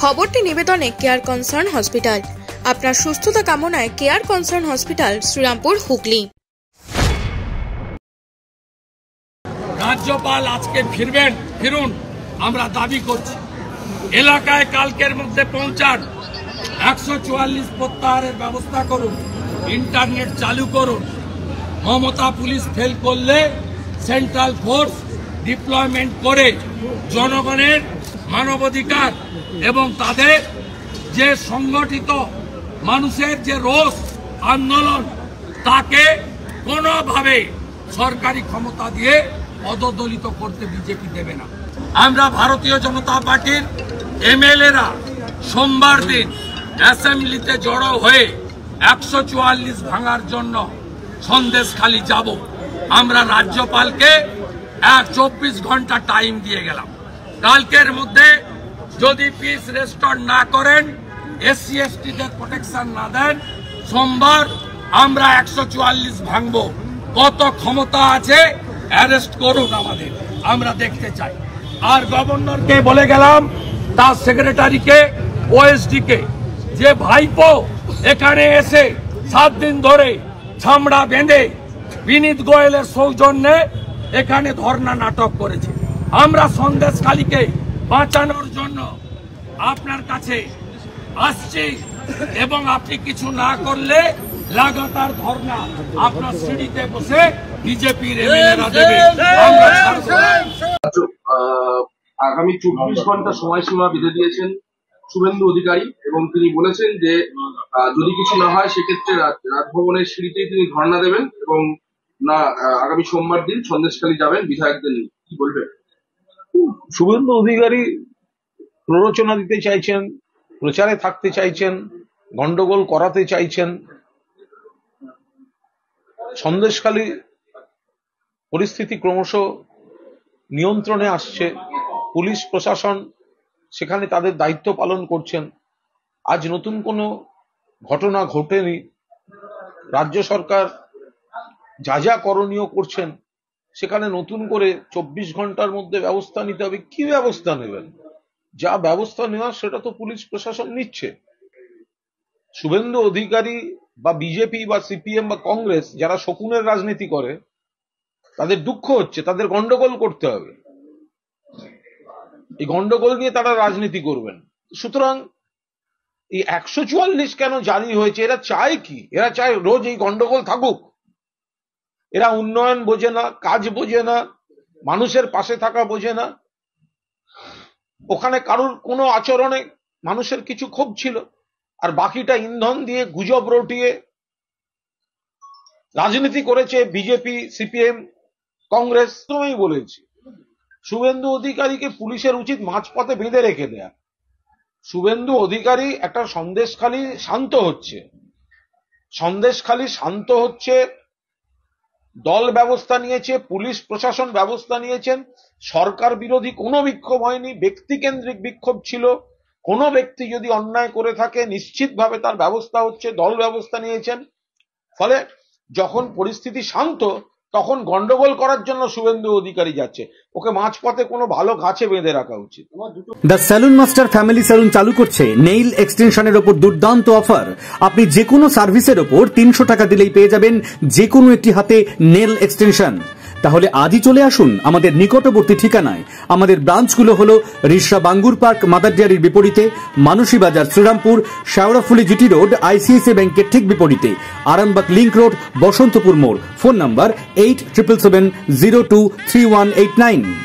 খবরটি নিবেদনে care concern hospital. আপনার সুস্থতা কামনায় care concern hospital, Serampore, Hooghly. রাজ্যপাল আজকে ফিরুন আমরা দাবি করছি। এলাকায় কালকের মধ্যে পৌঁছান, 144 প্রত্যাহারের ব্যবস্থা করুন, ইন্টারনেট চালু করুন। মমতা পুলিশ ফেল করলে সেন্ট্রাল ফোর্স ডিপ্লয়মেন্ট করে জনগণের মানবাধিকার এবং তাদের যে সংগঠিত মানুষের যে রোষ আন্দোলন, তাকে কোনোভাবে সরকারি ক্ষমতা দিয়ে পদদলিত করতে বিজেপি দেবে না। আমরা ভারতীয় জনতা পার্টির এমএলএরা সোমবার দিন অ্যাসেম্বলিতে জড়ো হয়ে 144 ভাঙার জন্য সন্দেশখালী যাব। আমরা রাজ্যপালকে 24 ঘন্টা টাইম দিয়ে গেলাম। কালকের মধ্যে যদি পিস রেস্টোর না করেন, এসসি এসটিদের প্রোটেকশন না দেন, সোমবার আমরা 144 ভাঙবো। কত ক্ষমতা আছে অ্যারেস্ট করুন আমাদের, আমরা দেখতে চাই। আর গভর্নরকে বলে গেলাম, তার সেক্রেটারিকে, ওএসডিকে, যে ভাইপো এখানে এসে 7 দিন ধরে ছামড়া বেঁধে বিনীত গোয়েলের সৌজন্যে এখানে ধর্ণা নাটক করেছে। আমরা সন্দেশখালীকে বাঁচানোর জন্য আপনার কাছে আসছি এবং আপনি কিছু না করলে লাগাতার ধর্ণা আপনার সিঁড়িতে বসে বিজেপির এমএলএরা দেবে। আগামী 24 ঘন্টা সময়সীমা বেঁধে দিয়েছেন শুভেন্দু অধিকারী এবং তিনি বলেছেন যে যদি কিছু না হয় সেক্ষেত্রে রাজভবনের সিঁড়িতেই তিনি ধর্ণা দেবেন এবং না আগামী সোমবার দিন সন্দেশখালী যাবেন বিধায়কদের নিয়ে। কি বলবেন? শুভেন্দু অধিকারী প্ররোচনা দিতে চাইছেন, প্রচারে থাকতে চাইছেন, গন্ডগোল করাতে চাইছেন। সন্দেশখালী পরিস্থিতি ক্রমশ নিয়ন্ত্রণে আসছে, পুলিশ প্রশাসন সেখানে তাদের দায়িত্ব পালন করছেন। আজ নতুন কোনো ঘটনা ঘটেনি। রাজ্য সরকার যা যা করণীয় করছেন, সেখানে নতুন করে 24 ঘন্টার মধ্যে ব্যবস্থা নিতে হবে। কি ব্যবস্থা নেবেন? যা ব্যবস্থা নেওয়া সেটা তো পুলিশ প্রশাসন নিচ্ছে। শুভেন্দু অধিকারী বা বিজেপি বা সিপিএম বা কংগ্রেস যারা শকুনের রাজনীতি করে, তাদের দুঃখ হচ্ছে, তাদের গন্ডগোল করতে হবে। এই গন্ডগোল নিয়ে তারা রাজনীতি করবেন। সুতরাং এই 144 কেন জারি হয়েছে? এরা চায় কি? এরা চায় রোজ এই গন্ডগোল থাকুক। এরা উন্নয়ন বোঝে না, কাজ বোঝে না, মানুষের পাশে থাকা বোঝে না। ওখানে কারোর কোনো আচরণে মানুষের কিছু ক্ষোভ ছিল, আর বাকিটা ইন্ধন দিয়ে গুজব রটিয়ে রাজনীতি করেছে বিজেপি, সিপিএম, কংগ্রেস। তুমি বলেছি শুভেন্দু অধিকারীকে পুলিশের উচিত মাঝপথে বেঁধে রেখে দেয়া। শুভেন্দু অধিকারী একটা সন্দেশখালী শান্ত হচ্ছে, সন্দেশখালী শান্ত হচ্ছে, দল ব্যবস্থা নিয়েছে, পুলিশ প্রশাসন ব্যবস্থা নিয়েছেন। সরকার বিরোধী কোনো বিক্ষোভ হয়নি, ব্যক্তিকেন্দ্রিক বিক্ষোভ ছিল। কোনো ব্যক্তি যদি অন্যায় করে থাকে নিশ্চিতভাবে তার ব্যবস্থা হচ্ছে, দল ব্যবস্থা নিয়েছেন। ফলে যখন পরিস্থিতি শান্ত, তখন গন্ডগোল করার জন্য শুভেন্দু অধিকারী যাচ্ছে। ওকে মাঝপথে কোনো ভালো গাছে বেঁধে রাখা উচিত। The salon master family salon চালু করছে নেইল এক্সটেনশনের ওপর দুর্দান্ত অফার। আপনি যে কোনো সার্ভিসের ওপর 300 টাকা দিলেই পেয়ে যাবেন যে কোনো একটি হাতে নেল এক্সটেনশন। তাহলে আজই চলে আসুন আমাদের নিকটবর্তী ঠিকানায়। আমাদের ব্রাঞ্চগুলো হলো রিষড়া বাঙ্গুর পার্ক মাদার ডেয়ারির বিপরীতে, Manasi Bazar Serampore, Sheoraphuli GT road ICICI ব্যাংকের ঠিক বিপরীতে, আরামবাগ লিংক রোড বসন্তপুর মোড়। Phone number 8777023189।